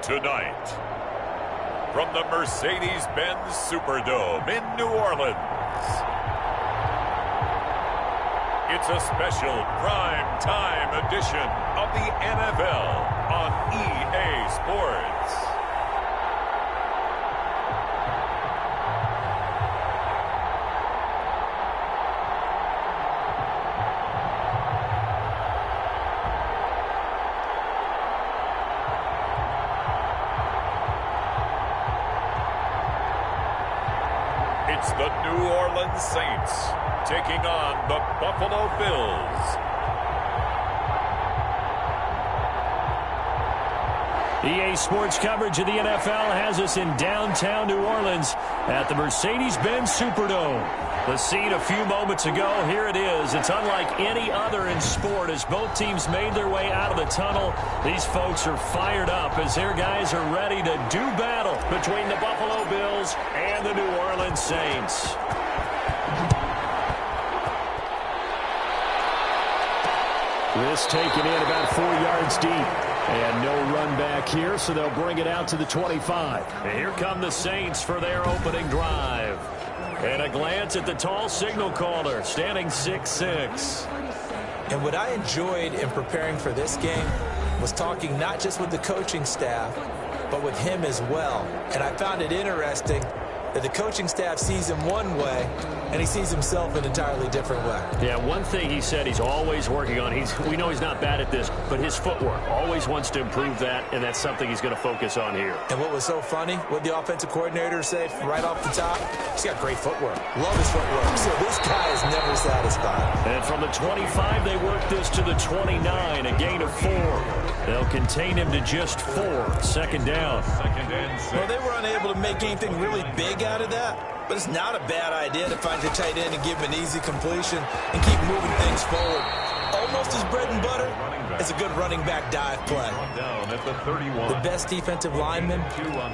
Tonight, from the Mercedes-Benz Superdome in New Orleans, it's a special prime time edition of the NFL on EA Sports. It's the New Orleans Saints taking on the Buffalo Bills. EA Sports coverage of the NFL has us in downtown New Orleans at the Mercedes-Benz Superdome. The scene a few moments ago, here it is. It's unlike any other in sport as both teams made their way out of the tunnel. These folks are fired up as their guys are ready to do battle between the Buffalo Bills and the New Orleans Saints. This taken in about 4 yards deep. And no run back here, so they'll bring it out to the 25. And here come the Saints for their opening drive. And a glance at the tall signal caller, standing 6'6". And what I enjoyed in preparing for this game was talking not just with the coaching staff, but with him as well. And I found it interesting that the coaching staff sees him one way, and he sees himself an entirely different way. Yeah, one thing he said he's always working on, we know he's not bad at this, but his footwork, always wants to improve that, and that's something he's going to focus on here. And what was so funny, what the offensive coordinator said right off the top, he's got great footwork. Love his footwork. So this guy is never satisfied. And from the 25, they work this to the 29, a gain of 4. They'll contain him to just 4. Second down. Well, they were unable to make anything really big out of that, but it's not a bad idea to find the tight end and give him an easy completion and keep moving things forward. Almost his bread and butter is a good running back dive play. The best defensive linemen,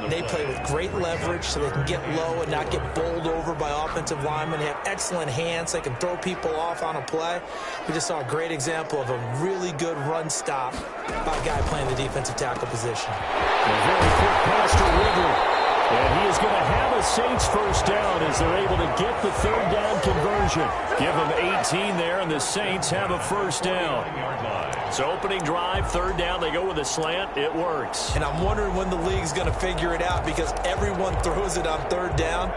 they play with great leverage so they can get low and not get bowled over by offensive linemen. They have excellent hands. They can throw people off on a play. We just saw a great example of a really good run stop by a guy playing the defensive tackle position. A very quick pass to Ridley. And he is going to have a Saints first down as they're able to get the third down conversion. Give them 18 there, and the Saints have a first down. So opening drive, third down, they go with a slant. It works. And I'm wondering when the league's going to figure it out because everyone throws it on third down.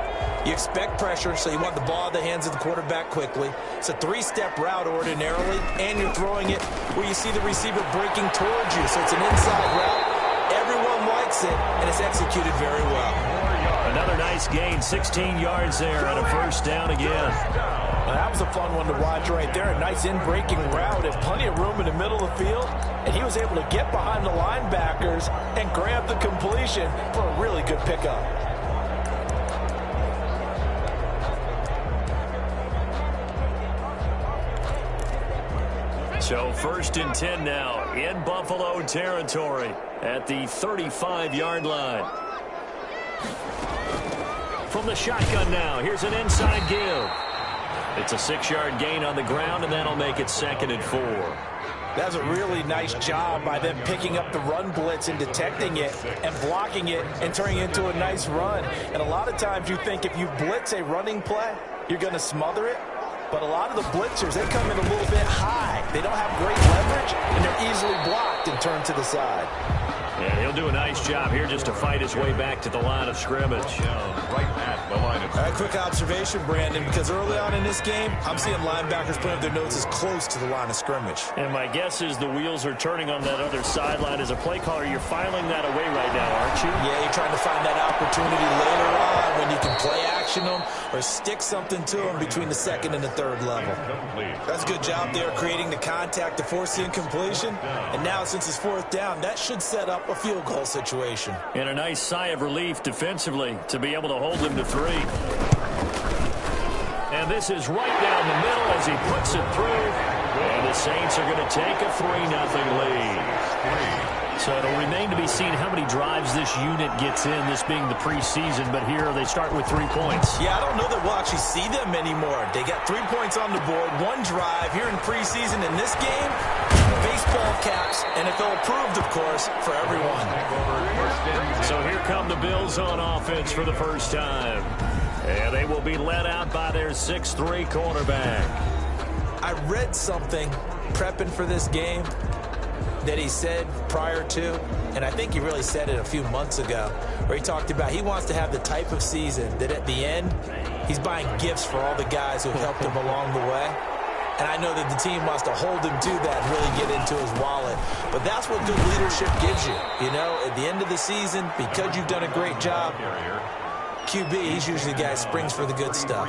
You expect pressure, so you want the ball in the hands of the quarterback quickly. It's a 3-step route ordinarily, and you're throwing it where you see the receiver breaking towards you. So it's an inside route. Everyone likes it, and it's executed very well. Another nice gain, 16 yards there, and a first down again. Well, that was a fun one to watch right there. A nice in-breaking route and plenty of room in the middle of the field. And he was able to get behind the linebackers and grab the completion for a really good pickup. So first and 10 now in Buffalo territory at the 35-yard line. From the shotgun now, here's an inside give. It's a 6-yard gain on the ground, and that'll make it 2nd and 4. That's a really nice job by them picking up the run blitz and detecting it and blocking it and turning it into a nice run. And a lot of times you think if you blitz a running play, you're going to smother it. But a lot of the blitzers, they come in a little bit high. They don't have great leverage, and they're easily blocked and turned to the side. Yeah, he'll do a nice job here just to fight his way back to the line of scrimmage. Right at the line of scrimmage. Quick observation, Brandon, because early on in this game, I'm seeing linebackers put up their noses close to the line of scrimmage. And my guess is the wheels are turning on that other sideline. As a play caller, you're filing that away right now, aren't you? Yeah, you're trying to find that opportunity later on when you can play action them or stick something to them between the 2nd and the 3rd level. That's a good job there creating the contact to force the incompletion. And now since it's 4th down, that should set up a field goal situation. And a nice sigh of relief defensively to be able to hold them to 3. And this is right down the middle as he puts it through. And the Saints are going to take a 3-0 lead. So it'll remain to be seen how many drives this unit gets in, this being the preseason. But here they start with 3 points. Yeah, I don't know that we'll actually see them anymore. They got 3 points on the board, 1 drive here in preseason. In this game, baseball caps, NFL approved, of course, for everyone. So here come the Bills on offense for the first time. And they will be led out by their 6'3" quarterback. I read something prepping for this game that he said prior to, and I think he really said it a few months ago, where he talked about he wants to have the type of season that at the end, he's buying gifts for all the guys who have helped him along the way. And I know that the team wants to hold him to that and really get into his wallet. But that's what good leadership gives you. You know, at the end of the season, because you've done a great job, QB, he's usually the guy who springs for the good stuff.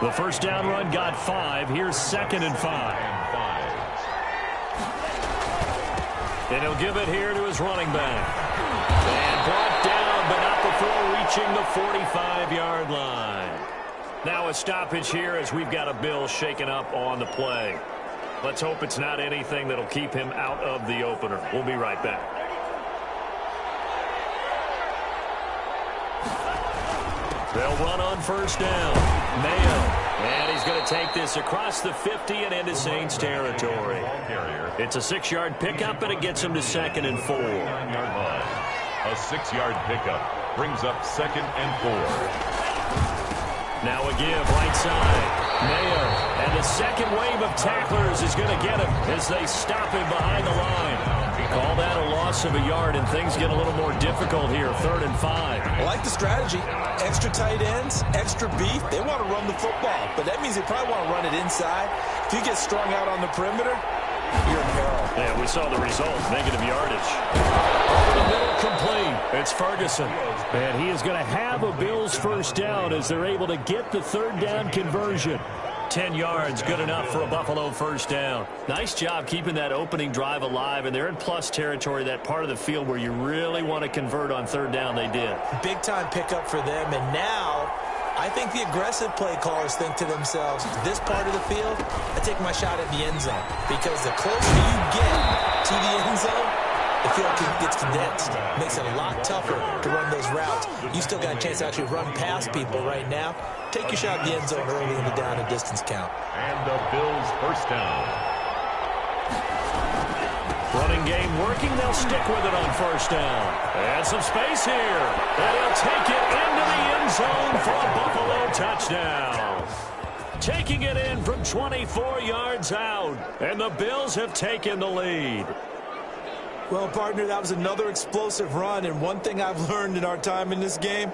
The first down run got 5. Here's 2nd and 5. And he'll give it here to his running back. And brought down, but not before reaching the 45-yard line. Now a stoppage here as we've got a Bill shaken up on the play. Let's hope it's not anything that'll keep him out of the opener. We'll be right back. They'll run on first down. Mayo. And he's going to take this across the 50 and into Saints territory. It's a 6-yard pickup, and it gets him to 2nd and 4. A 6-yard pickup brings up 2nd and 4. Now a give right side. Mayo. And the second wave of tacklers is going to get him as they stop him behind the line. Call that a loss of a yard, and things get a little more difficult here. 3rd and 5. I like the strategy. Extra tight ends, extra beef. They want to run the football, but that means they probably want to run it inside. If you get strung out on the perimeter, you're in peril. Yeah, we saw the result. Negative yardage. Over the middle, complete. It's Ferguson. And he is going to have a Bills first down as they're able to get the 3rd down conversion. 10 yards, good enough for a Buffalo first down. Nice job keeping that opening drive alive, and they're in plus territory, that part of the field where you really want to convert on 3rd down. They did. Big-time pickup for them, and now I think the aggressive play callers think to themselves, this part of the field, I take my shot at the end zone, because the closer you get to the end zone, the field gets condensed. Makes it a lot tougher to run those routes. You still got a chance to actually run past people right now. Take your shot at the end zone early in the down and distance count. And the Bills first down. Running game working. They'll stick with it on first down. And some space here. And he'll take it into the end zone for a Buffalo touchdown. Taking it in from 24 yards out. And the Bills have taken the lead. Well, partner, that was another explosive run, and one thing I've learned in our time in this game,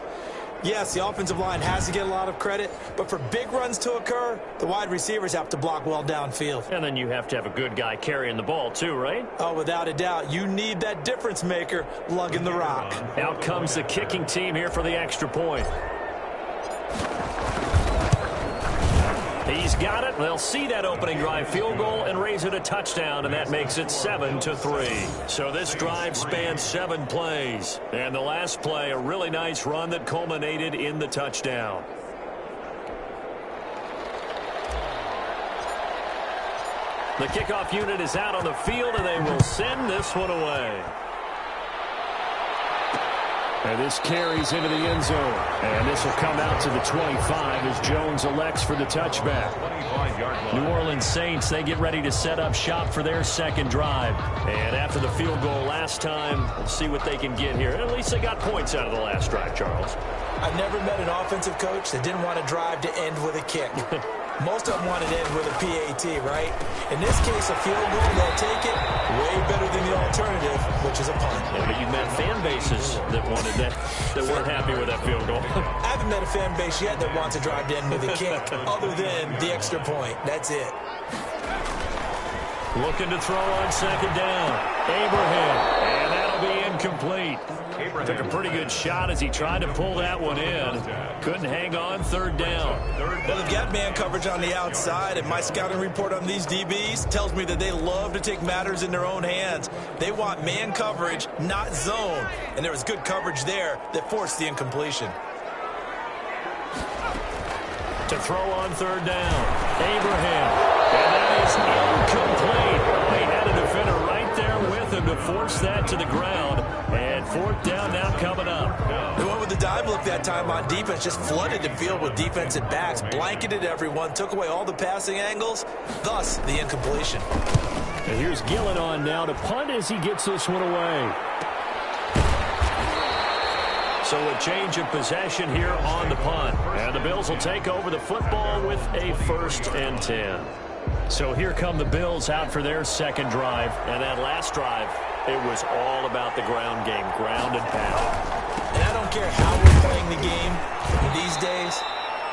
yes, the offensive line has to get a lot of credit, but for big runs to occur, the wide receivers have to block well downfield. And then you have to have a good guy carrying the ball too, right? Oh, without a doubt. You need that difference maker lugging the rock. Out comes the kicking team here for the extra point. He's got it. They'll see that opening drive field goal and raise it a touchdown, and that makes it 7-3. So this drive spans 7 plays. And the last play, a really nice run that culminated in the touchdown. The kickoff unit is out on the field, and they will send this one away. And this carries into the end zone. And this will come out to the 25 as Jones elects for the touchback. New Orleans Saints, they get ready to set up shop for their second drive. And after the field goal last time, we'll see what they can get here. At least they got points out of the last drive, Charles. I've never met an offensive coach that didn't want to drive to end with a kick. Most of them want to end with a PAT, right? In this case, a field goal, they'll take it way better than the alternative, which is a punt. Yeah, but you've met fan bases that wanted that weren't happy with that field goal. I haven't met a fan base yet that wants to drive to end with a kick, other than the extra point. That's it. Looking to throw on second down. Abraham, and that'll be incomplete. Took a pretty good shot as he tried to pull that one in. Couldn't hang on. Third down. Well, they've got man coverage on the outside, and my scouting report on these DBs tells me that they love to take matters in their own hands. They want man coverage, not zone. And there was good coverage there that forced the incompletion. To throw on third down. Abraham. And that is incomplete. They had a defender right there with him to force that to the ground. And fourth down now coming up. They went with the dive look that time on defense, just flooded the field with defensive backs, blanketed everyone, took away all the passing angles, thus the incompletion. And here's Gillen on now to punt as he gets this one away. So a change of possession here on the punt. And the Bills will take over the football with a 1st and 10. So here come the Bills out for their second drive. And that last drive, it was all about the ground game, ground and pound. And I don't care how we're playing the game these days,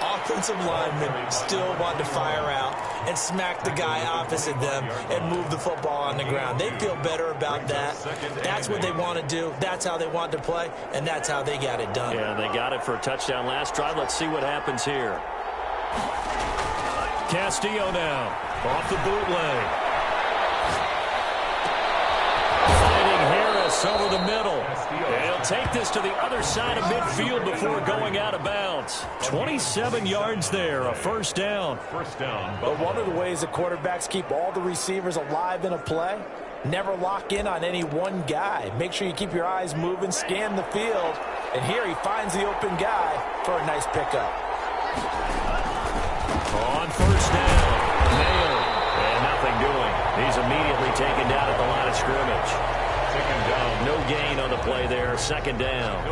offensive linemen still want to fire out and smack the guy opposite them and move the football on the ground. They feel better about that. That's what they want to do. That's how they want to play, and that's how they got it done. Yeah, they got it for a touchdown last drive. Let's see what happens here. Castillo now off the bootleg. Over the middle. And he'll take this to the other side of midfield before going out of bounds. 27 yards there, a 1st down. But one of the ways the quarterbacks keep all the receivers alive in a play, never lock in on any one guy. Make sure you keep your eyes moving, scan the field. And here he finds the open guy for a nice pickup. On 1st down, Nailed. And nothing doing. He's immediately taken down at the line of scrimmage. No gain on the play there. 2nd down.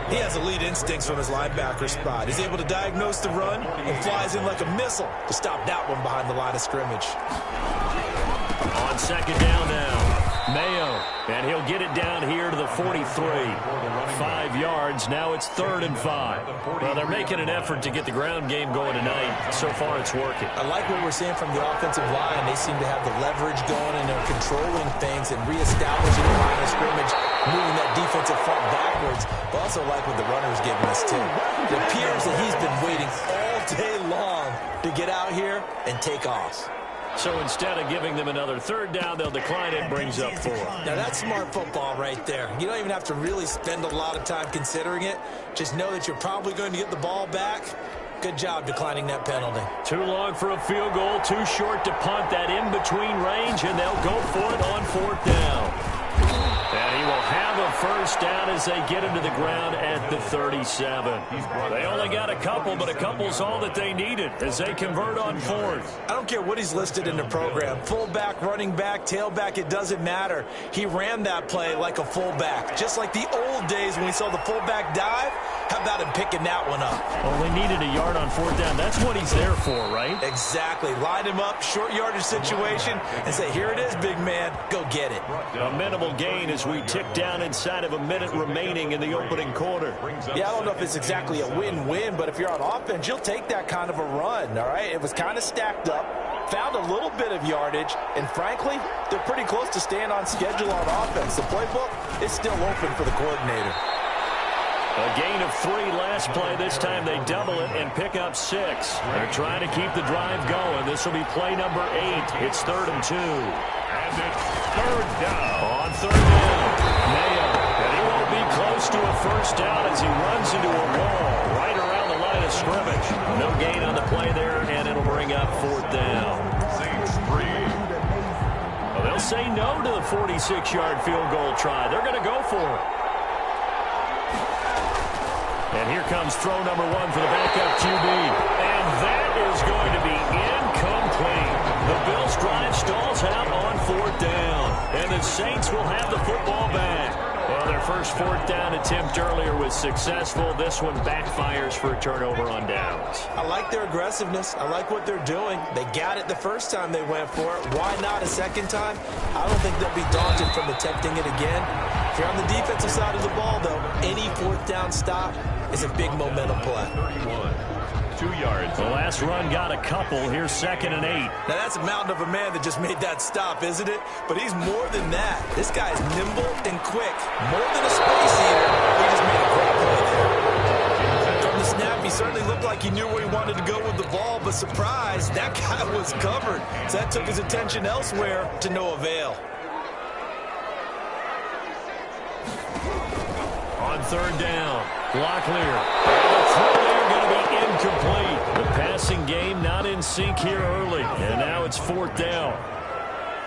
He has elite instincts from his linebacker spot. He's able to diagnose the run and flies in like a missile to stop that one behind the line of scrimmage. On 2nd down now, Mayo. And he'll get it down here to the 43. 5 yards. Now it's 3rd and 5. Well, they're making an effort to get the ground game going tonight. So far, it's working. I like what we're seeing from the offensive line. They seem to have the leverage going, and they're controlling things and reestablishing the line of scrimmage, moving that defensive front backwards. But also like what the runner's giving us, too. It appears that he's been waiting all day long to get out here and take off. So instead of giving them another 3rd down, they'll decline it, brings up 4. Now that's smart football right there. You don't even have to really spend a lot of time considering it. Just know that you're probably going to get the ball back. Good job declining that penalty. Too long for a field goal, too short to punt that in-between range, and they'll go for it on 4th down. And he will have a 1st down as they get him to the ground at the 37. They only got a couple, but a couple's all that they needed as they convert on 4th. I don't care what he's listed in the program. Fullback, running back, tailback, it doesn't matter. He ran that play like a fullback, just like the old days when we saw the fullback dive. How about him picking that one up? Well, they needed a yard on 4th down. That's what he's there for, right? Exactly. Line him up, short yardage situation, and say, here it is, big man. Go get it. A minimal gain as we tick down inside of a minute remaining in the opening quarter. Yeah, I don't know if it's exactly a win-win, but if you're on offense, you'll take that kind of a run, all right? It was kind of stacked up, found a little bit of yardage, and frankly, they're pretty close to staying on schedule on offense. The playbook is still open for the coordinator. A gain of 3 last play. This time they double it and pick up 6. They're trying to keep the drive going. This will be play number 8. It's 3rd and 2. And it's 3rd down. On 3rd down, Mayo. And he won't be close to a 1st down as he runs into a wall right around the line of scrimmage. No gain on the play there, and it'll bring up 4th down. Saints 3. Well, they'll say no to the 46-yard field goal try. They're going to go for it. And here comes throw number 1 for the backup QB. And that is going to be incomplete. The Bills' drive stalls out on 4th down. And the Saints will have the football back. Well, their first 4th down attempt earlier was successful. This one backfires for a turnover on downs. I like their aggressiveness. I like what they're doing. They got it the first time they went for it. Why not a second time? I don't think they'll be daunted from attempting it again. If you're on the defensive side of the ball, though, any 4th down stop is a big momentum play. 31. 2 yards. The last run got a couple. Here's 2nd and 8. Now, that's a mountain of a man that just made that stop, isn't it? But he's more than that. This guy's nimble and quick. More than a space eater. He just made a great play there. From the snap, he certainly looked like he knew where he wanted to go with the ball, but surprise, that guy was covered. So that took his attention elsewhere to no avail. On 3rd down, Locklear. The throw there going to be incomplete. The passing game not in sync here early. And now it's 4th down.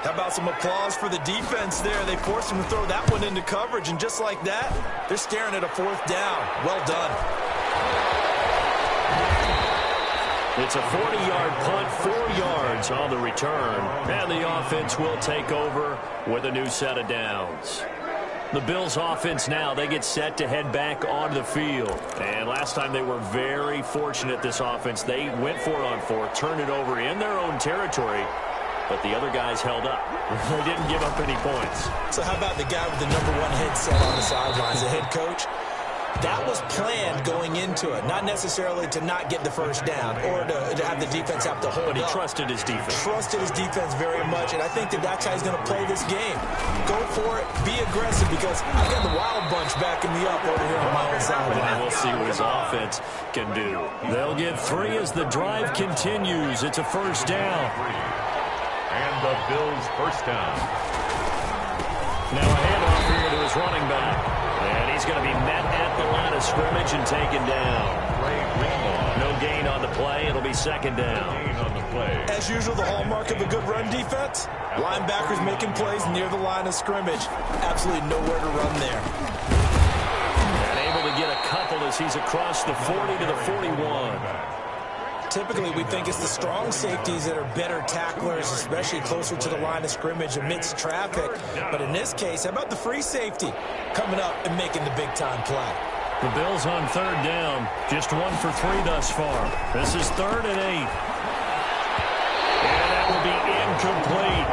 How about some applause for the defense there? They forced him to throw that one into coverage, and just like that, they're staring at a 4th down. Well done. It's a 40-yard punt, 4 yards on the return. And the offense will take over with a new set of downs. The Bills offense now, they get set to head back onto the field. And last time they were very fortunate, this offense. They went for it on 4, turned it over in their own territory, but the other guys held up. They didn't give up any points. So how about the guy with the #1 headset on the sidelines, the head coach? That was planned going into it, not necessarily to not get the first down or to have the defense have to hold up. But he trusted his defense. Trusted his defense very much, and I think that's how he's going to play this game. Go for it, be aggressive, because I've got the wild bunch backing me up over here on my own sideline. And we'll see what his offense can do. They'll get 3 as the drive continues. It's a first down. And the Bills' first down. Now a handoff here to his running back. And he's going to be met at the line of scrimmage and taken down. No gain on the play. It'll be second down. As usual, the hallmark of a good run defense, linebackers making plays near the line of scrimmage. Absolutely nowhere to run there. And able to get a couple as he's across the 40 to the 41. Typically, we think it's the strong safeties that are better tacklers, especially closer to the line of scrimmage amidst traffic. But in this case, how about the free safety coming up and making the big-time play? The Bills on third down, just 1 for 3 thus far. This is 3rd and 8. And that will be incomplete.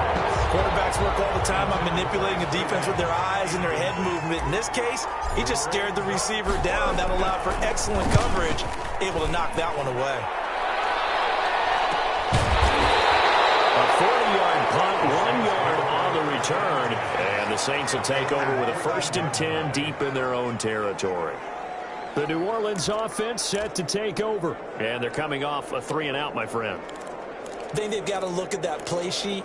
Quarterbacks work all the time on manipulating the defense with their eyes and their head movement. In this case, he just stared the receiver down. That allowed for excellent coverage, able to knock that one away. A 40-yard punt, 1 yard on the return. And the Saints will take over with a 1st and 10 deep in their own territory. The New Orleans offense set to take over. And they're coming off a 3-and-out, my friend. I think they've got to look at that play sheet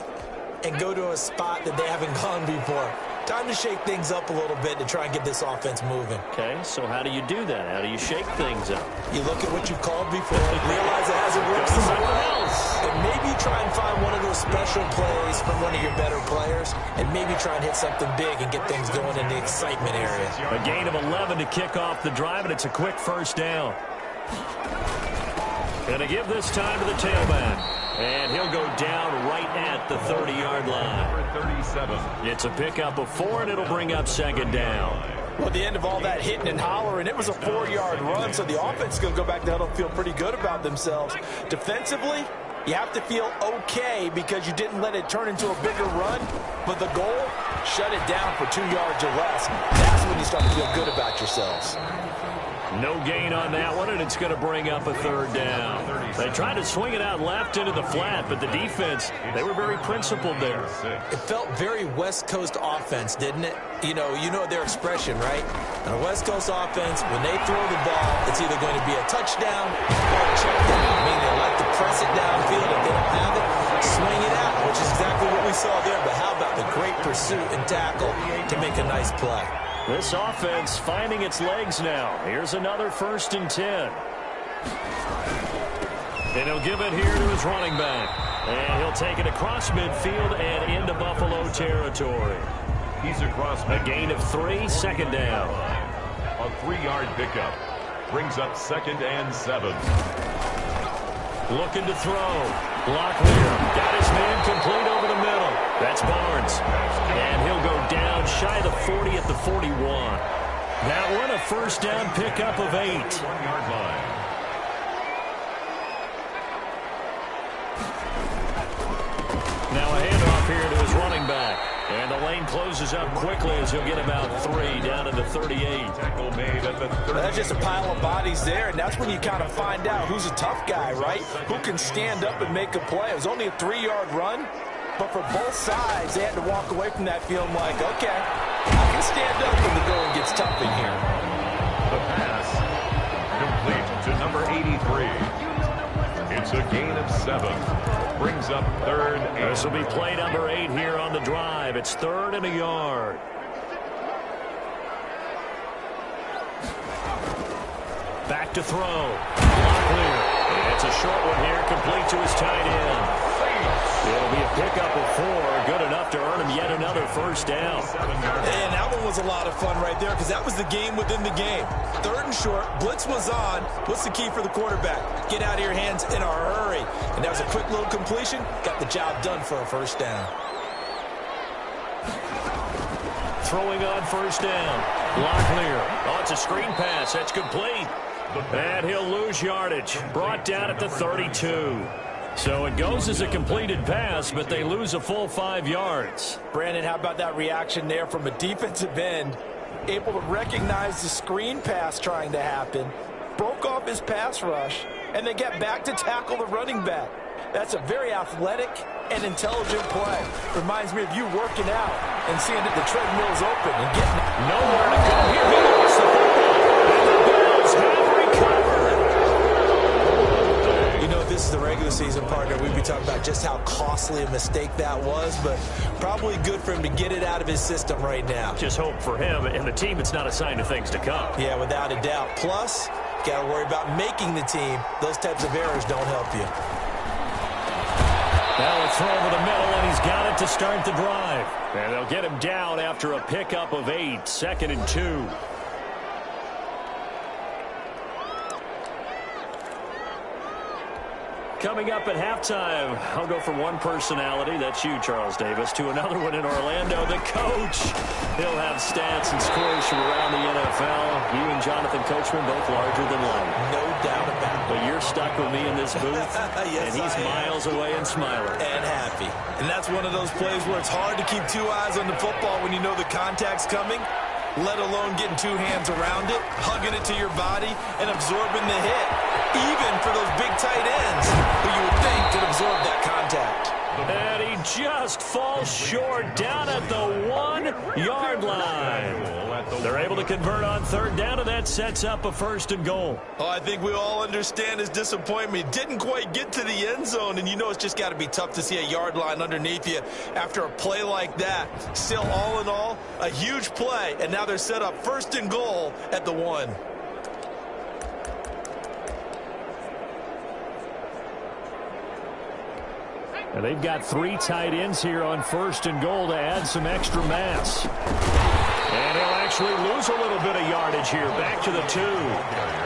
and go to a spot that they haven't gone before. Time to shake things up a little bit to try and get this offense moving. Okay, so how do you do that? How do you shake things up? You look at what you've called before, realize it hasn't worked somewhere else, and maybe try and find one of those special plays from one of your better players, and maybe try and hit something big and get things going in the excitement area. A gain of 11 to kick off the drive, and it's a quick first down. Going to give this time to the tailback. And he'll go down right at the 30-yard line. 37. It's a pickup of 4, and it'll bring up second down. Well, at the end of all that hitting and hollering, it was a 4-yard run, so the offense is going to go back to huddle and feel pretty good about themselves. Defensively, you have to feel okay because you didn't let it turn into a bigger run, but the goal, shut it down for 2 yards or less. That's when you start to feel good about yourselves. No gain on that one, and it's going to bring up a 3rd down. They tried to swing it out left into the flat, but the defense, they were very principled there. It felt very West Coast offense, didn't it? You know their expression, right? On a West Coast offense, when they throw the ball, it's either going to be a touchdown or a check down. I mean, they like to press it downfield. If they don't have it, swing it out, which is exactly what we saw there. But how about the great pursuit and tackle to make a nice play? This offense finding its legs now. Here's another 1st and 10. And he'll give it here to his running back. And he'll take it across midfield and into Buffalo territory. He's across a gain of 3, second down. A 3-yard pickup. Brings up 2nd and 7. Looking to throw. Locklear got his man complete over the middle. That's Barnes. And he'll go down shy of the 40 at the 41. That one a first down pickup of 8. 1-yard line. Now a handoff here to his running back. And the lane closes up quickly as he'll get about 3 down to the 38. Tackle made at the 30. That's just a pile of bodies there, and that's when you kind of find out who's a tough guy, right? Who can stand up and make a play. It was only a 3-yard run, but for both sides, they had to walk away from that feeling like, okay, I can stand up when the going gets tough in here. The pass complete to number 83. It's a gain of 7. Brings up 3rd. This will be play number 8 here on the drive. It's 3rd and a yard. Back to throw. Locklear. It's a short one here, complete to his tight end. It'll be a pickup of 4, good enough to earn him yet another first down. And that one was a lot of fun right there because that was the game within the game. 3rd and short, blitz was on. What's the key for the quarterback? Get out of your hands in a hurry. And that was a quick little completion. Got the job done for a first down. Throwing on first down. Locklear. Oh, it's a screen pass. That's complete. And he'll lose yardage. Brought down at the 32. So it goes as a completed pass, but they lose a full 5 yards. Brandon, how about that reaction there from a defensive end? Able to recognize the screen pass trying to happen. Broke off his pass rush, and then get back to tackle the running back. That's a very athletic and intelligent play. Reminds me of you working out and seeing that the treadmill's open and getting nowhere to go. Here he lost the football. And the Bills have recovered. You know, this is the regular season, partner. We'd be talking about just how costly a mistake that was, but probably good for him to get it out of his system right now. Just hope for him and the team it's not a sign of things to come. Yeah, without a doubt. Plus, got to worry about making the team. Those types of errors don't help you. Now a throw over the middle, and he's got it to start the drive. And they'll get him down after a pickup of 8, 2nd and 2. Coming up at halftime, I'll go from one personality, that's you, Charles Davis, to another one in Orlando, the coach. He'll have stats and scores from around the NFL. You and Jonathan Coachman both larger than life. No doubt about it. But you're stuck with me in this booth, yes, and he's miles away and smiling. And happy. And that's one of those plays where it's hard to keep 2 eyes on the football when you know the contact's coming, let alone getting 2 hands around it, hugging it to your body, and absorbing the hit. Even for those big tight ends who you would think could absorb that contact. And he just falls short down at the 1-yard line. They're able to convert on 3rd down, and that sets up a 1st and goal. Oh, I think we all understand his disappointment. Didn't quite get to the end zone, and you know it's just got to be tough to see a yard line underneath you after a play like that. Still, all in all, a huge play, and now they're set up 1st and goal at the 1. And they've got 3 tight ends here on 1st and goal to add some extra mass. And he'll actually lose a little bit of yardage here, back to the 2.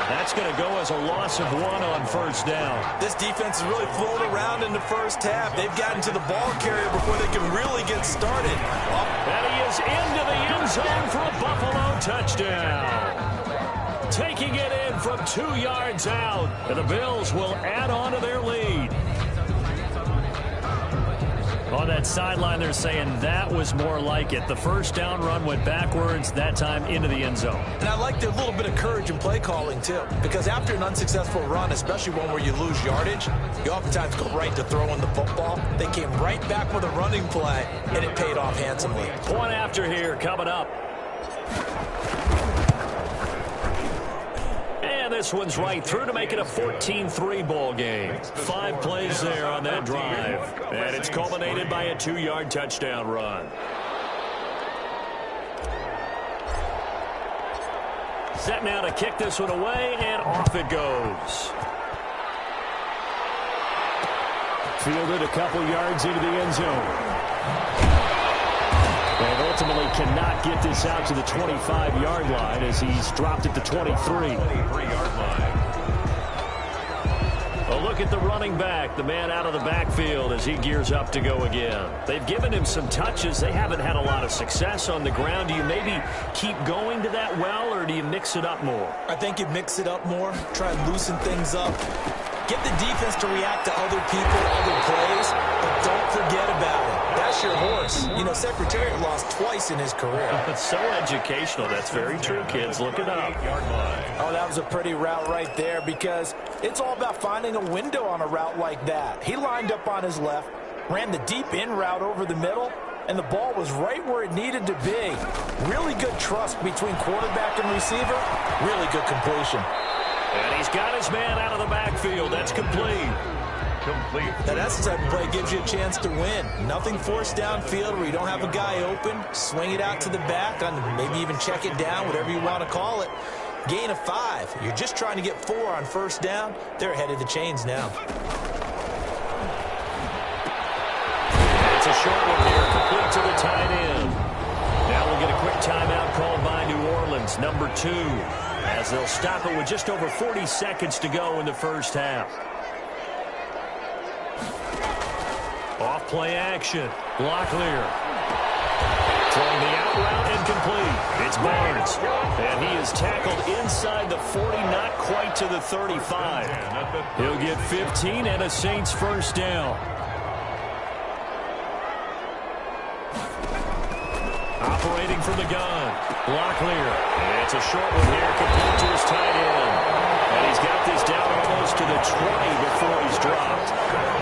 That's going to go as a loss of 1 on 1st down. This defense has really flown around in the first half. They've gotten to the ball carrier before they can really get started. And he is into the end zone for a Buffalo touchdown. Taking it in from 2 yards out. And the Bills will add on to their lead. On that sideline, they're saying that was more like it. The first down run went backwards, that time into the end zone. And I like a little bit of courage in play calling, too. Because after an unsuccessful run, especially one where you lose yardage, you oftentimes go right to throwing the football. They came right back with a running play, and it paid off handsomely. Point after here coming up. And this one's right through to make it a 14-3 ball game. 5 plays there on that drive. And it's culminated by a 2-yard touchdown run. Set now to kick this one away, and off it goes. Fielded a couple yards into the end zone. And ultimately cannot get this out to the 25-yard line as he's dropped it to 23. 23-yard line. A look at the running back, the man out of the backfield as he gears up to go again. They've given him some touches. They haven't had a lot of success on the ground. Do you maybe keep going to that well, or do you mix it up more? I think you mix it up more, try and loosen things up. Get the defense to react to other people, other plays, but don't forget about it. That's your horse. You know, Secretariat lost twice in his career. It's so educational. That's very true, kids. Look it up. Oh, that was a pretty route right there because it's all about finding a window on a route like that. He lined up on his left, ran the deep in route over the middle, and the ball was right where it needed to be. Really good trust between quarterback and receiver. Really good completion. And he's got his man out of the backfield. That's complete. Now that's the type of play that gives you a chance to win. Nothing forced downfield where you don't have a guy open. Swing it out to the back, maybe even check it down, whatever you want to call it. Gain of 5. You're just trying to get 4 on first down. They're ahead of the chains now. It's a short one here, complete to the tight end. Now we'll get a quick timeout called by New Orleans, number 2, as they'll stop it with just over 40 seconds to go in the first half. Off play action. Locklear. Throwing the out route incomplete. It's Barnes. And he is tackled inside the 40, not quite to the 35. He'll get 15 and a Saints first down. Operating from the gun. Locklear. It's a short one here, complete to his tight end. And he's got this down almost to the 20 before he's dropped.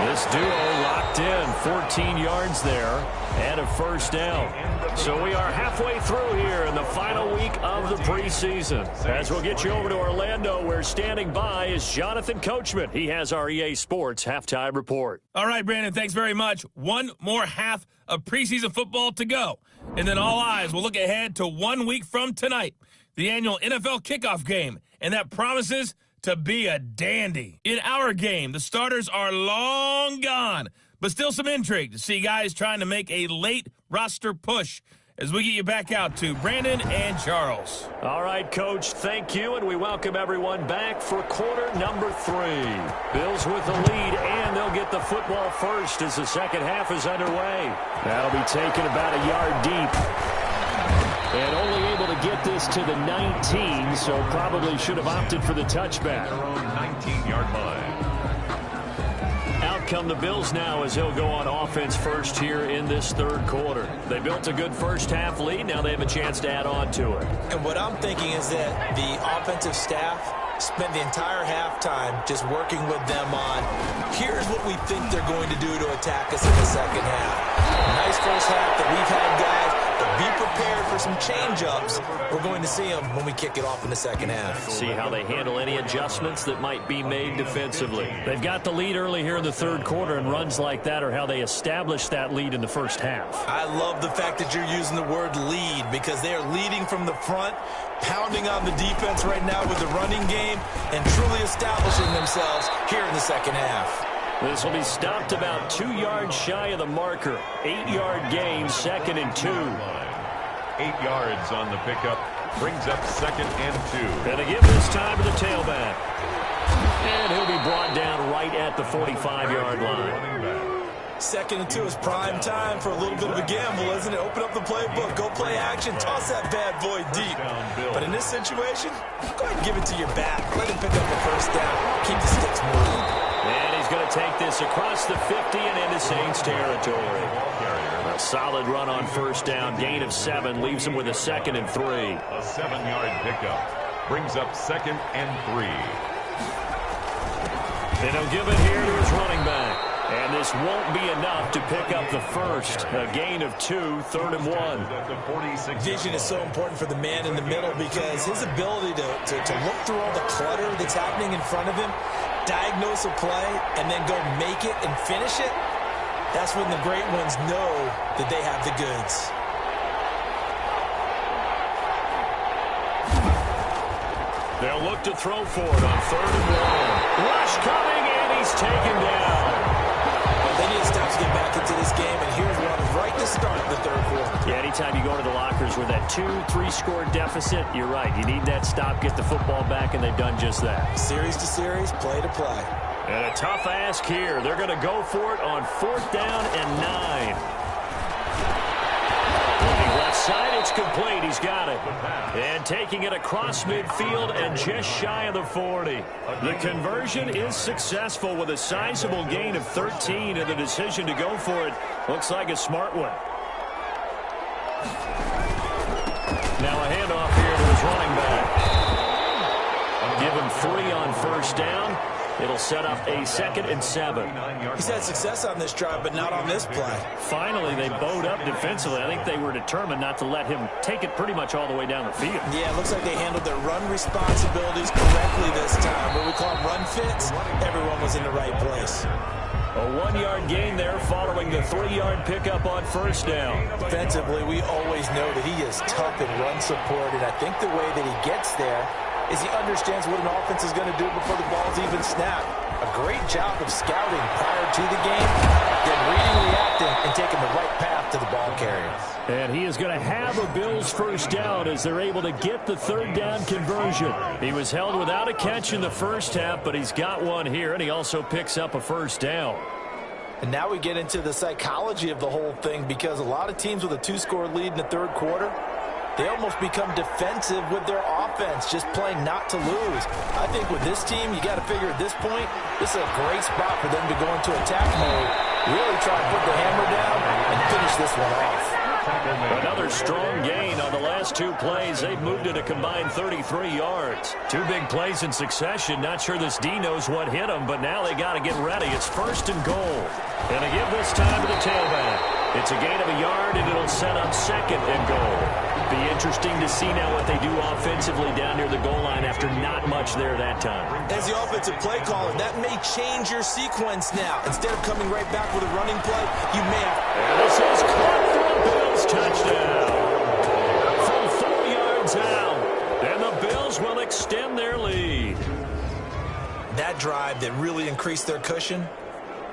This duo locked in, 14 yards there, and a first down. So we are halfway through here in the final week of the preseason. As we'll get you over to Orlando, where standing by is Jonathan Coachman. He has our EA Sports halftime report. All right, Brandon, thanks very much. One more half of preseason football to go. And then all eyes will look ahead to 1 week from tonight, the annual NFL kickoff game. And that promises to be a dandy. In our game, the starters are long gone, but still some intrigue to see guys trying to make a late roster push as we get you back out to Brandon and Charles. All right, Coach, thank you, and we welcome everyone back for quarter number 3. Bills with the lead, and they'll get the football first as the second half is underway. That'll be taken about a yard deep. And only able to get this to the 19, so probably should have opted for the touchback. Their own 19-yard line. Out come the Bills now as they'll go on offense first here in this third quarter. They built a good first half lead. Now they have a chance to add on to it. And what I'm thinking is that the offensive staff spent the entire halftime just working with them on, here's what we think they're going to do to attack us in the second half. Nice first half that we've had, guys. But be prepared for some change-ups. We're going to see them when we kick it off in the second half. See how they handle any adjustments that might be made defensively. They've got the lead early here in the third quarter, and runs like that are how they establish that lead in the first half. I love the fact that you're using the word lead, because they are leading from the front, pounding on the defense right now with the running game, and truly establishing themselves here in the second half. This will be stopped about 2 yards shy of the marker. 8-yard gain, 2nd and 2. 8 yards on the pickup. Brings up 2nd and 2. Gonna give this time to the tailback. And he'll be brought down right at the 45-yard line. 2nd and 2 is prime time for a little bit of a gamble, isn't it? Open up the playbook, go play action, toss that bad boy deep. But in this situation, go ahead and give it to your back. Let him pick up a first down. Keep the sticks moving. And he's going to take this across the 50 and into Saints territory. A solid run on first down. Gain of 7 leaves him with a 2nd and 3. A 7-yard pickup. Brings up 2nd and 3. And he'll give it here to his running back. And this won't be enough to pick up the first. A gain of 2, 3rd and 1. Vision is so important for the man in the middle, because his ability to look through all the clutter that's happening in front of him, diagnose a play, and then go make it and finish it, that's when the great ones know that they have the goods. They'll look to throw for it on 3rd and 1. Rush coming, and he's taken down. They need to stop to get back into this game, and here's one right to start the third quarter. Yeah, anytime you go to the lockers with that 2-3 score deficit, you're right. You need that stop, get the football back, and they've done just that. Series to series, play to play. And a tough ask here. They're going to go for it on 4th down and 9. Left side, it's complete. He's got it. And taking it across midfield and just shy of the 40. The conversion is successful with a sizable gain of 13, and the decision to go for it looks like a smart one. Now a handoff here to his running back. Give him 3 on first down. It'll set up a 2nd and 7. He's had success on this drive, but not on this play. Finally, they bowed up defensively. I think they were determined not to let him take it pretty much all the way down the field. Yeah, it looks like they handled their run responsibilities correctly this time. What we call run fits, everyone was in the right place. A 1-yard gain there following the 3-yard pickup on first down. Defensively, we always know that he is tough in run support, and I think the way that he gets there is he understands what an offense is going to do before the ball's even snapped. A great job of scouting prior to the game. then reading, reacting, and taking the right path to the ball carrier. And he is going to have a Bills first down as they're able to get the third down conversion. He was held without a catch in the first half, but he's got one here, and he also picks up a first down. And now we get into the psychology of the whole thing, because a lot of teams with a 2-score lead in the third quarter, they almost become defensive with their offense, just playing not to lose. I think with this team, you got to figure at this point, this is a great spot for them to go into attack mode, really try to put the hammer down and finish this one off. Another strong gain on the last two plays. They've moved it a combined 33 yards. Two big plays in succession. Not sure this D knows what hit them, but now they got to get ready. It's first and goal. And they give this time to the tailback. It's a gain of a yard, and it'll set up second and goal. Be interesting to see now what they do offensively down near the goal line after not much there that time. As the offensive play caller, that may change your sequence now. Instead of coming right back with a running play, you may have... And this is caught for a Bills touchdown. From 4 yards out. And the Bills will extend their lead. That drive that really increased their cushion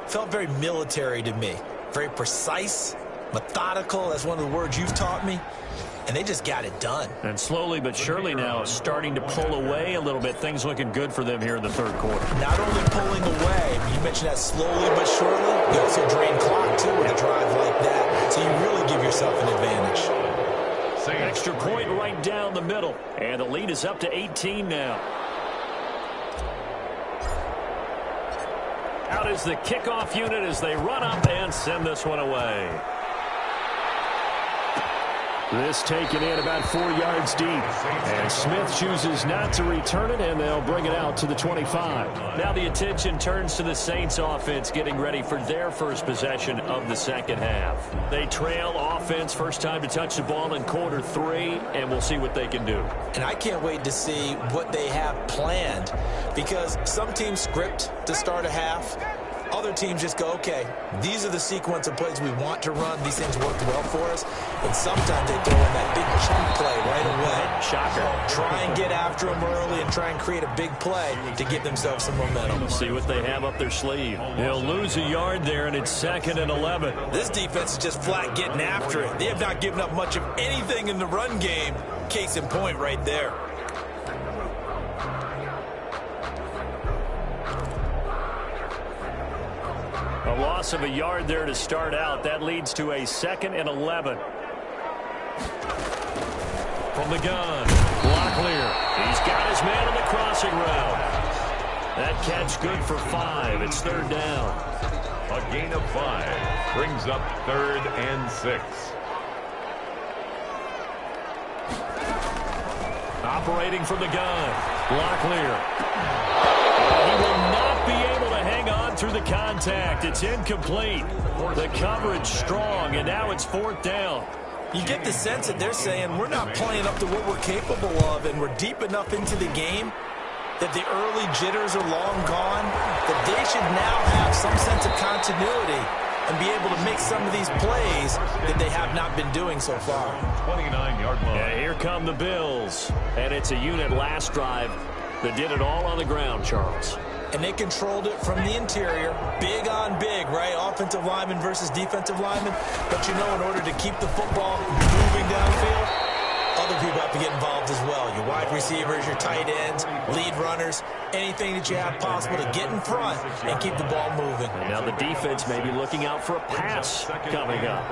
felt very military to me. Very precise, methodical. That's one of the words you've taught me. And they just got it done. And slowly but surely now starting to pull away a little bit. Things looking good for them here in the third quarter. Not only pulling away, you mentioned that slowly but surely, you also drain clock too with a drive like that. So you really give yourself an advantage. Extra point right down the middle. And the lead is up to 18 now. Out is the kickoff unit as they run up and send this one away. This taken in about 4 yards deep. And Smith chooses not to return it, and they'll bring it out to the 25. Now the attention turns to the Saints offense getting ready for their first possession of the second half. They trail offense first time to touch the ball in quarter 3, and we'll see what they can do. And I can't wait to see what they have planned, because some teams script to start a half. Other teams just go, okay, these are the sequence of plays we want to run. These things worked well for us. And sometimes they throw in that big chunk play right away. Shocker. Try and get after them early and try and create a big play to give themselves some momentum. See what they have up their sleeve. They'll lose a yard there, and it's 2nd and 11. This defense is just flat getting after it. They have not given up much of anything in the run game. Case in point right there. A loss of a yard there to start out. That leads to a 2nd and 11. From the gun, Locklear. He's got his man on the crossing route. That catch good for 5. It's 3rd down. A gain of 5 brings up 3rd and 6. Operating from the gun, Locklear. He will not be able to hang on through the contact. It's incomplete. The coverage strong, and now it's 4th down. You get the sense that they're saying we're not playing up to what we're capable of, and we're deep enough into the game that the early jitters are long gone, that they should now have some sense of continuity and be able to make some of these plays that they have not been doing so far. 29-yard line. And here come the Bills. And it's a unit last drive that did it all on the ground, Charles. And they controlled it from the interior. Big on big, right? Offensive lineman versus defensive lineman. But you know, in order to keep the football moving downfield, other people have to get involved as well. Your wide receivers, your tight ends, lead runners, anything that you have possible to get in front and keep the ball moving. And now the defense may be looking out for a pass coming up.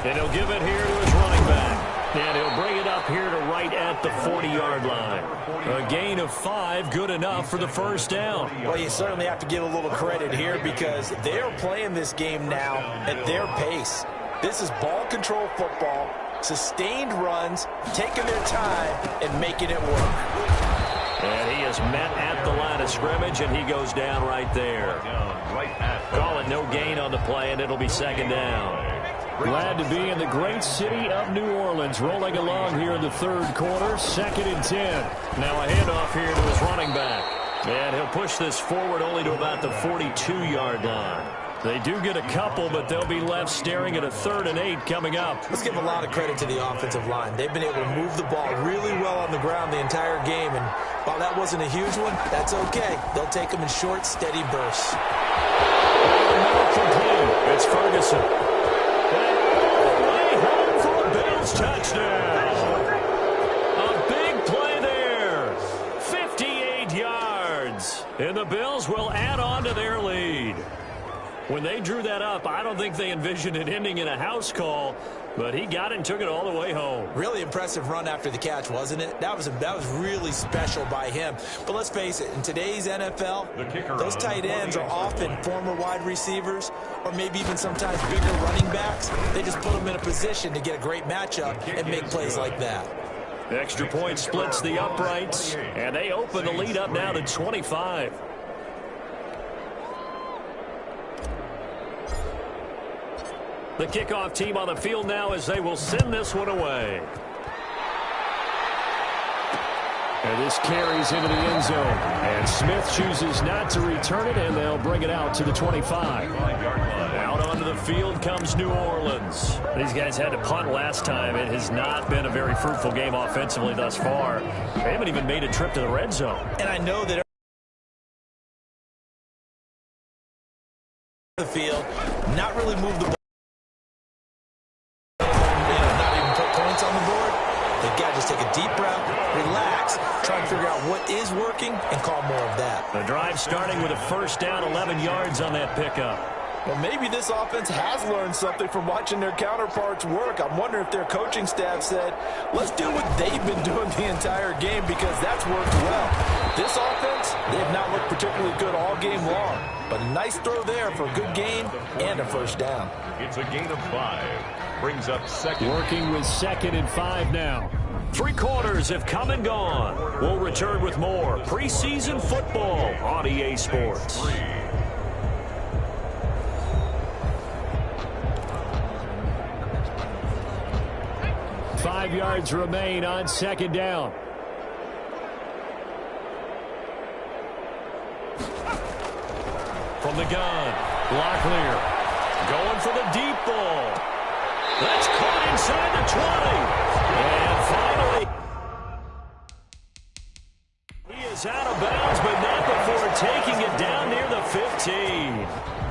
And he'll give it here to his running back. And he'll bring it up here to right at the 40-yard line. A gain of 5, good enough for the first down. Well, you certainly have to give a little credit here because they're playing this game now at their pace. This is ball control football, sustained runs, taking their time, and making it work. And he is met at the line of scrimmage, and he goes down right there. Call it no gain on the play, and it'll be 2nd down. Glad to be in the great city of New Orleans, rolling along here in the third quarter, 2nd and 10. Now a handoff here to his running back. And he'll push this forward only to about the 42-yard line. They do get a couple, but they'll be left staring at a 3rd and 8 coming up. Let's give a lot of credit to the offensive line. They've been able to move the ball really well on the ground the entire game, and while that wasn't a huge one, that's okay. They'll take them in short, steady bursts. ball complete. It's Ferguson. And all the way home for a Bills touchdown. A big play there. 58 yards. And the Bills will add on to their lead. When they drew that up, I don't think they envisioned it ending in a house call, but he got it and took it all the way home. Really impressive run after the catch, wasn't it? That was really special by him. But let's face it, in today's NFL, those tight ends are often former wide receivers or maybe even sometimes bigger running backs. They just put them in a position to get a great matchup and make plays like that. Extra point splits the uprights, and they open the lead up now to 25. The kickoff team on the field now as they will send this one away. And this carries into the end zone. And Smith chooses not to return it, and they'll bring it out to the 25. Out onto the field comes New Orleans. These guys had to punt last time. It has not been a very fruitful game offensively thus far. They haven't even made a trip to the red zone. And I know that the field, not really move the ball. On the board, they've got to just take a deep breath, relax, try and figure out what is working, and call more of that. The drive starting with a first down, 11 yards on that pickup. Well, maybe this offense has learned something from watching their counterparts work. I'm wondering if their coaching staff said, let's do what they've been doing the entire game because that's worked well. This offense, they have not looked particularly good all game long, but a nice throw there for a good gain and a first down. It's a gain of 5. Brings up second. Working with 2nd and 5 now. 3 quarters have come and gone. We'll return with more preseason football on EA Sports. 5 yards remain on 2nd down. From the gun, Locklear going for the deep ball. That's caught inside the 20. And finally, he is out of bounds, but not before taking it down near the 15.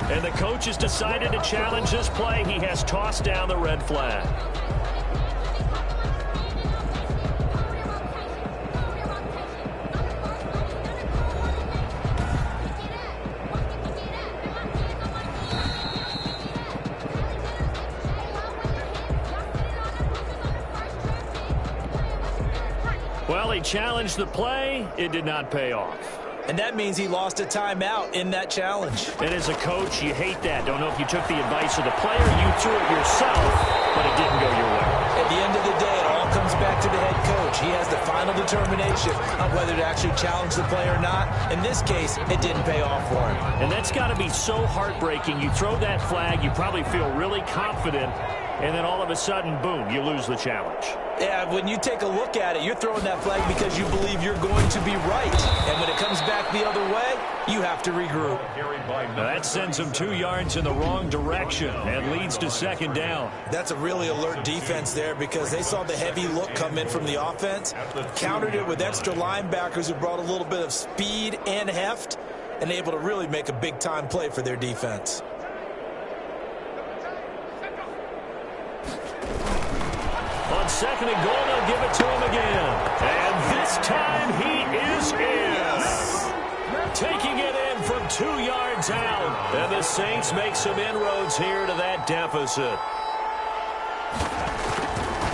And the coach has decided to challenge this play. He has tossed down the red flag. Well, he challenged the play. It did not pay off. And that means he lost a timeout in that challenge. And as a coach, you hate that. Don't know if you took the advice of the player, you threw it yourself, but it didn't go your way. At the end of the day, it all comes back to the head coach. He has the final determination on whether to actually challenge the play or not. In this case, it didn't pay off for him. And that's got to be so heartbreaking. You throw that flag, you probably feel really confident, and then all of a sudden, boom, you lose the challenge. Yeah, when you take a look at it, you're throwing that flag because you believe you're going to be right. And when it comes back the other way, you have to regroup. Now that sends him 2 yards in the wrong direction and leads to 2nd down. That's a really alert defense there because they saw the heavy look come in from the offense, countered it with extra linebackers who brought a little bit of speed and heft, and able to really make a big-time play for their defense. On 2nd and goal, they'll give it to him again. And this time he is in. Taking it in from 2 yards out. And the Saints make some inroads here to that deficit.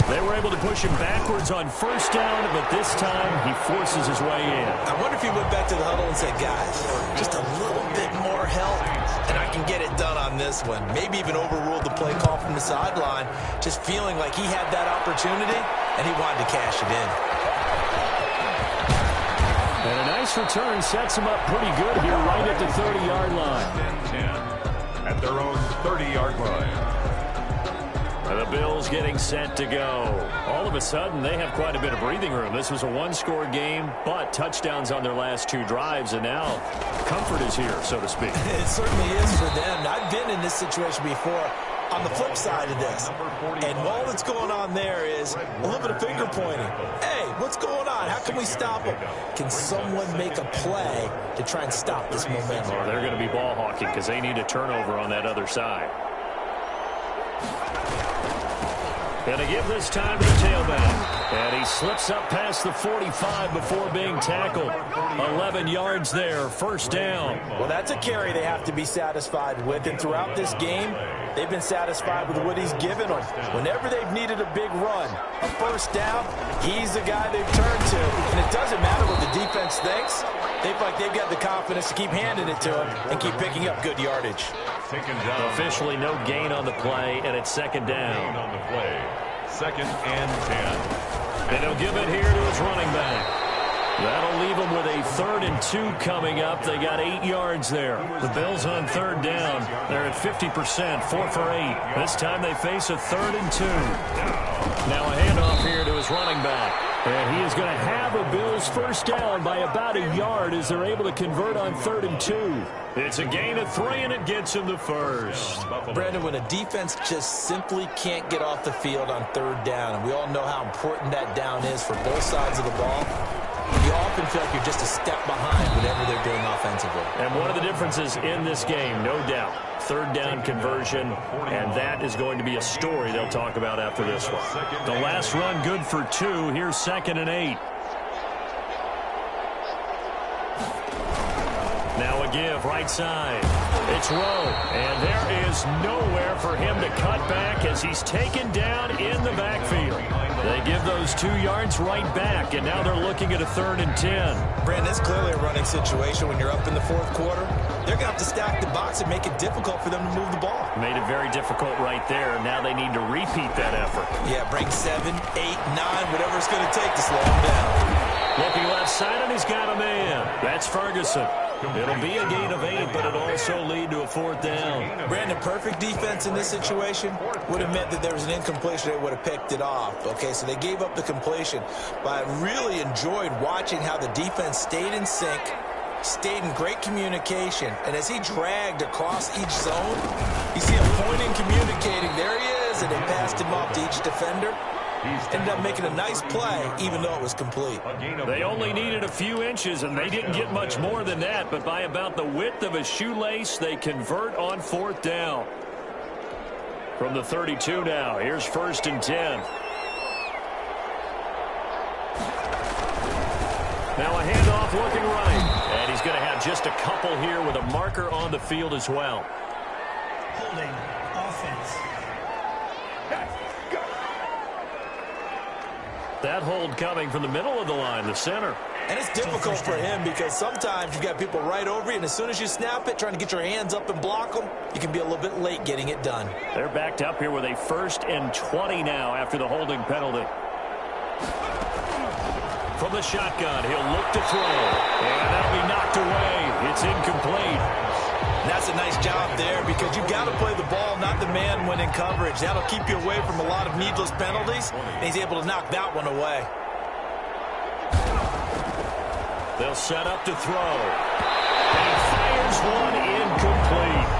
They were able to push him backwards on 1st down, but this time he forces his way in. I wonder if he went back to the huddle and said, guys, just a little bit more help, and I can get it done on this one. Maybe even overruled the play call from the sideline, just feeling like he had that opportunity, and he wanted to cash it in. And a nice return sets him up pretty good here right at the 30-yard line. 10 at their own 30-yard line. And the Bills getting set to go. All of a sudden, they have quite a bit of breathing room. This was a one-score game, but touchdowns on their last 2 drives, and now comfort is here, so to speak. It certainly is for them. I've been in this situation before. on the flip side of this. And all that's going on there is a little bit of finger pointing. Hey, what's going on? How can we stop them? Can someone make a play to try and stop this momentum? They're going to be ball hawking because they need a turnover on that other side. Going to give this time to the tailback. And he slips up past the 45 before being tackled. 11 yards there, first down. Well, that's a carry they have to be satisfied with. And throughout this game, they've been satisfied with what he's given them. Whenever they've needed a big run, a first down, he's the guy they've turned to. And it doesn't matter what the defense thinks. They feel like they've got the confidence to keep handing it to him and keep picking up good yardage. Officially no gain on the play, and it's second down. On the play, 2nd and 10. And he'll give it here to his running back. That'll leave them with a 3rd and 2 coming up. They got 8 yards there. The Bills on 3rd down. They're at 50%, 4 for 8. This time they face a 3rd and 2. Now a handoff here to his running back. And he is going to have a Bills first down by about a yard as they're able to convert on 3rd and 2. It's a gain of 3, and it gets him the first. Brandon, when a defense just simply can't get off the field on 3rd down, and we all know how important that down is for both sides of the ball, you often feel like you're just a step behind whatever they're doing offensively. And one of the differences in this game, no doubt, 3rd down conversion, and that is going to be a story they'll talk about after this one. The last run good for 2. Here's 2nd and 8. Now a give, right side. It's Rowe, and there is nowhere for him to cut back as he's taken down in the backfield. They give those 2 yards right back, and now they're looking at a 3rd and 10. Brandon, it's clearly a running situation when you're up in the 4th quarter. They're going to have to stack the box and make it difficult for them to move the ball. Made it very difficult right there. Now they need to repeat that effort. Yeah, bring 7, 8, 9, whatever it's going to take to slow them down. Looking left side, and he's got a man. That's Ferguson. It'll be a gain of 8, but it'll also lead to a 4th down. Brandon, perfect defense in this situation would have meant that there was an incompletion. They would have picked it off. Okay, so they gave up the completion. But I really enjoyed watching how the defense stayed in sync, stayed in great communication. And as he dragged across each zone, you see him pointing, communicating. There he is, and they passed him off to each defender. Ended up making a nice play, even though it was complete. They only needed a few inches, and they didn't get much more than that. But by about the width of a shoelace, they convert on 4th down. From the 32 now, here's 1st and 10. Now a handoff looking right. And he's going to have just a couple here with a marker on the field as well. Holding offense. That hold coming from the middle of the line, the center. And it's difficult for him because sometimes you've got people right over you, and as soon as you snap it, trying to get your hands up and block them, you can be a little bit late getting it done. They're backed up here with a 1st and 20 now after the holding penalty. From the shotgun, he'll look to throw. And that'll be knocked away. It's incomplete. And that's a nice job there because you've got to play the ball, not the man when in coverage. That'll keep you away from a lot of needless penalties, and he's able to knock that one away. They'll set up to throw. And he fires one incomplete.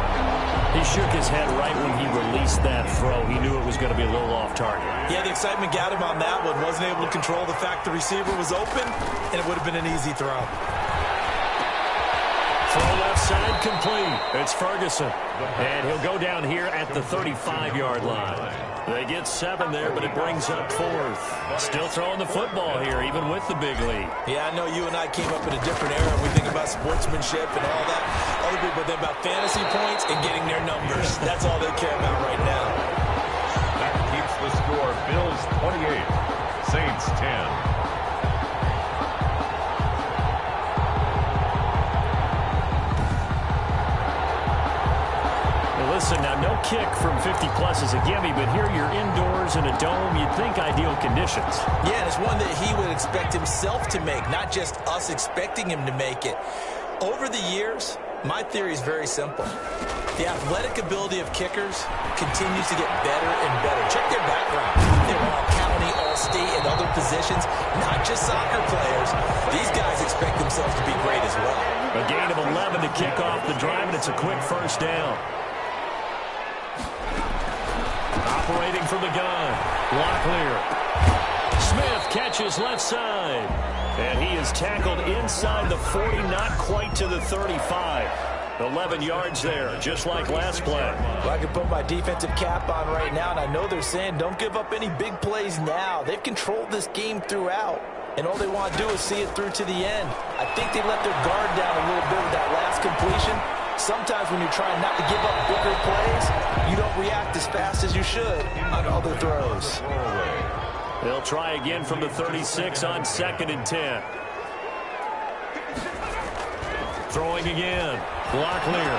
He shook his head right when he released that throw. He knew it was going to be a little off target. Yeah, the excitement got him on that one. Wasn't able to control the fact the receiver was open, and it would have been an easy throw. Throw left side complete. It's Ferguson. And he'll go down here at the 35-yard line. They get 7 there, but it brings up 4th. Still throwing the football here, even with the big lead. Yeah, I know you and I came up in a different era. We think about sportsmanship and all that. Other people think about fantasy points and getting their numbers. That's all they care about right now. That keeps the score. Bills 28, Saints 10. Listen, now no kick from 50-plus is a gimme, but here you're indoors in a dome. You'd think ideal conditions. Yeah, and it's one that he would expect himself to make, not just us expecting him to make it. Over the years, my theory is very simple. The athletic ability of kickers continues to get better and better. Check their background. They're all county, all state, and other positions, not just soccer players. These guys expect themselves to be great as well. A gain of 11 to kick off the drive, and it's a quick first down. Throwing from the gun. Locklear. Smith catches left side. And he is tackled inside the 40, not quite to the 35. 11 yards there, just like last play. Well, I can put my defensive cap on right now, and I know they're saying don't give up any big plays now. They've controlled this game throughout, and all they want to do is see it through to the end. I think they let their guard down a little bit with that last completion. Sometimes when you're trying not to give up bigger plays, you don't react as fast as you should on other throws. They'll try again from the 36 on 2nd and 10. Throwing again. Locklear.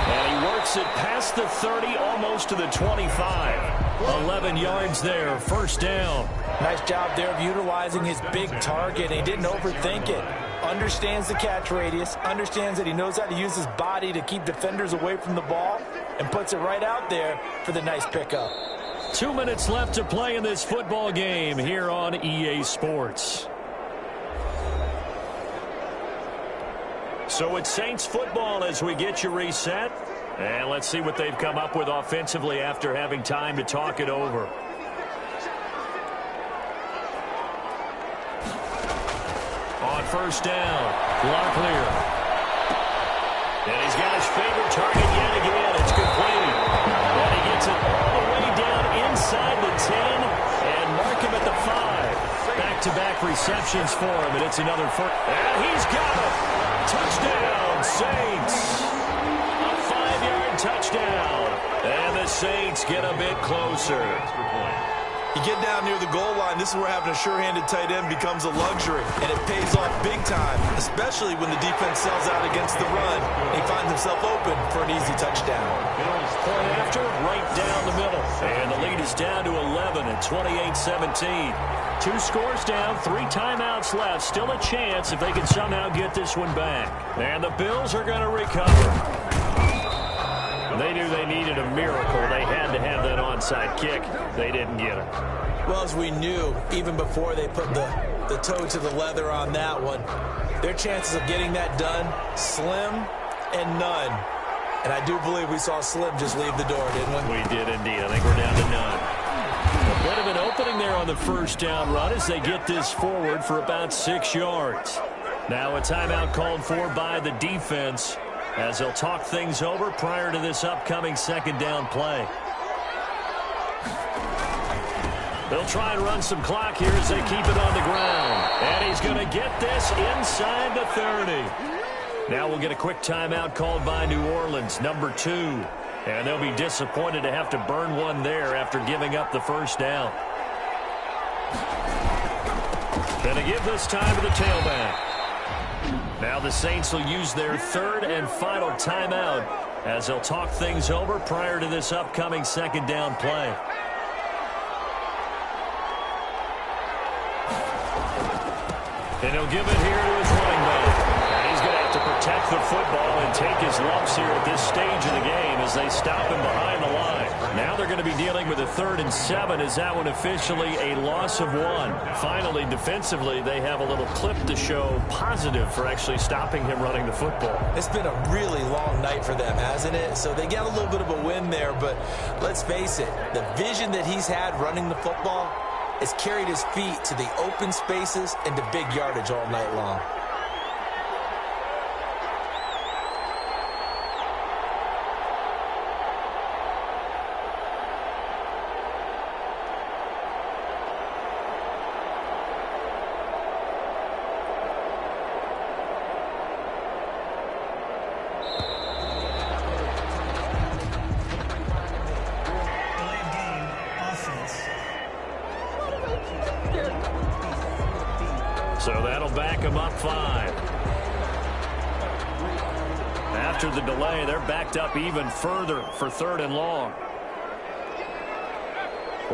And he works it past the 30, almost to the 25. 11 yards there, first down. Nice job there of utilizing his big target. He didn't overthink it. Understands the catch radius, understands that he knows how to use his body to keep defenders away from the ball, and puts it right out there for the nice pickup. 2 minutes left to play in this football game here on EA Sports. So it's Saints football as we get you reset. And let's see what they've come up with offensively after having time to talk it over. On first down, Locklear. And he's got his favorite target yet again. It's complete. And he gets it all the way down inside the 10 and mark him at the 5. Back-to-back receptions for him, and it's another first. And he's got it. Touchdown, Saints. A 5-yard touchdown. And the Saints get a bit closer. You get down near the goal line, this is where having a sure-handed tight end becomes a luxury, and it pays off big time, especially when the defense sells out against the run. He finds himself open for an easy touchdown. Point after, right down the middle. And the lead is down to 11 at 28-17. 2 scores down, 3 timeouts left. Still a chance if they can somehow get this one back. And the Bills are going to recover. They knew they needed a miracle. They had to have that onside kick. They didn't get it. Well, as we knew, even before they put the toe to the leather on that one, their chances of getting that done, slim and none. And I do believe we saw Slim just leave the door, didn't we? We did indeed. I think we're down to none. A bit of an opening there on the first down run as they get this forward for about 6 yards. Now a timeout called for by the defense as they'll talk things over prior to this upcoming second down play. They'll try and run some clock here as they keep it on the ground. And he's going to get this inside the 30. Now we'll get a quick timeout called by New Orleans, number 2. And they'll be disappointed to have to burn one there after giving up the first down. Going to give this time to the tailback. Now the Saints will use their third and final timeout as they'll talk things over prior to this upcoming second down play. And he'll give it here to his running back. And he's going to have to protect the football and take his lumps here at this stage of the game as they stop him behind the line. Now they're going to be dealing with a 3rd and 7 as that one officially a loss of 1. Finally, defensively, they have a little clip to show positive for actually stopping him running the football. It's been a really long night for them, hasn't it? So they got a little bit of a win there, but let's face it, the vision that he's had running the football has carried his feet to the open spaces and to big yardage all night long. So that'll back them up 5. After the delay, they're backed up even further for 3rd and long.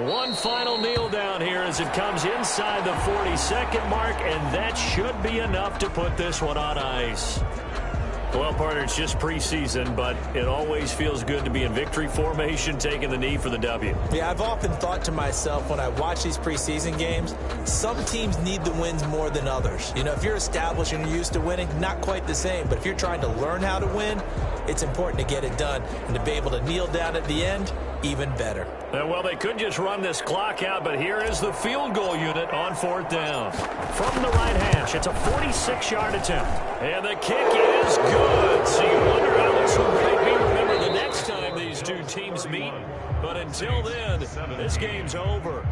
One final kneel down here as it comes inside the 42nd mark, and that should be enough to put this one on ice. Well, partner, it's just preseason, but it always feels good to be in victory formation, taking the knee for the W. Yeah, I've often thought to myself when I watch these preseason games, some teams need the wins more than others. You know, if you're established and you're used to winning, not quite the same. But if you're trying to learn how to win, it's important to get it done. And to be able to kneel down at the end, even better. Well, they could just run this clock out, but here is the field goal unit on 4th down. From the right hash, it's a 46-yard attempt. And the kick is good. So you wonder how this will be remembered the next time these two teams meet. But until then, this game's over.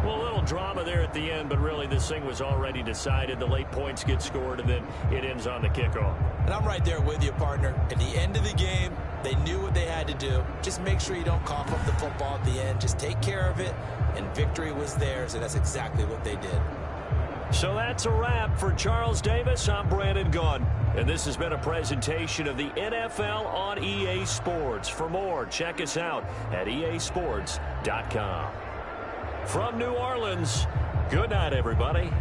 Well, a little drama there at the end, but really this thing was already decided. The late points get scored, and then it ends on the kickoff. And I'm right there with you, partner. At the end of the game, they knew what they had to do. Just make sure you don't cough up the football at the end. Just take care of it, and victory was theirs, and that's exactly what they did. So that's a wrap. For Charles Davis, I'm Brandon Gaudin. And this has been a presentation of the NFL on EA Sports. For more, check us out at easports.com. From New Orleans, good night, everybody.